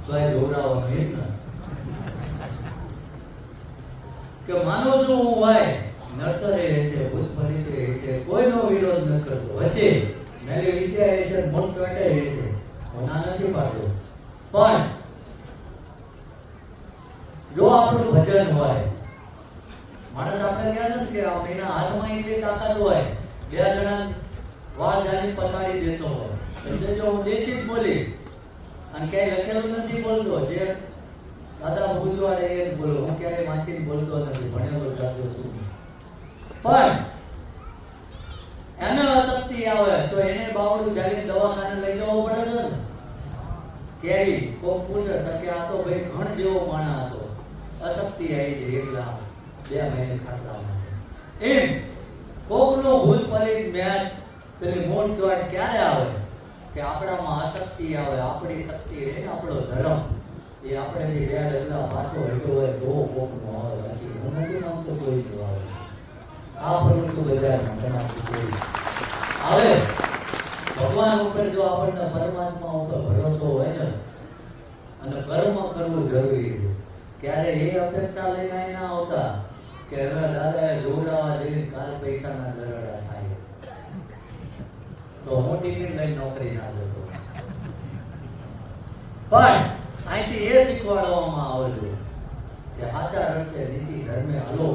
તો આ જોવડાવવાનું એમ ને કે માનો છો હું હોય નડતરે હશે, ભૂત ફરીતે હશે, કોઈનો વિરોધ ન કરતો હશે, મેલી વિદ્યા હશે, મોટ ચોટે હશે, હું ના નથી પાડતો. પણ જો આપણું ભજન હોય, માણસ આપણે કહે છે કે એના હાથમાં એટલી તાકાત હોય, બે જણા વાળ જાળી પછાડી દેતો હોય, એટલે જો હું દેશી જ બોલી અને ક્યાંય લખેલું નથી બોલતો, જે દાદા ભૂજવાડે એ જ બોલો, હું ક્યારેય વાંચીને બોલતો નથી, ભણેલો જાતો છું. પણ એને અશક્તિ આવે તો એને બાવડું જાળીને દવાખાને લઈ જવો પડે છે ને. કેવી કોક પૂછે પછી આ તો ભાઈ ઘણ જેવો માણા હતો, અશક્તિ આવી છે એકલા 2 મહિને ખાટલા માટે. એમ કોકનો ભૂત પલિત મેચ પેલી મોટ ચોટ ક્યારે આવે કે આપણામાં અશક્તિ આવે, આપણી શક્તિ રહે ને આપણો ધર્મ એ આપણે જે 2 ડગલા પાછો હેઠો હોય તો કોકનો આવે, બાકી હું નથી માનતો કોઈ જ આવે. આ પ્રવૃત્તિ બજારમાં બનાવતી કોઈ આવે. ભગવાન ઉપર જો આપણને પરમાત્મા ઉપર ભરોસો હોય ને અને કર્મ કરવું જરૂરી છે, ક્યારે એ અપેક્ષા લઈને અહીં ના આવતા કે હવે દાદાએ જોડાવા જઈને કાલ પૈસાના ગરડા થાય તો હું ટિફિન લઈને નોકરી ના જતો. પણ અહીંથી એ શીખવાડવામાં આવે છે કે સાચા રસ્તે નીતિ ધર્મે હાલો.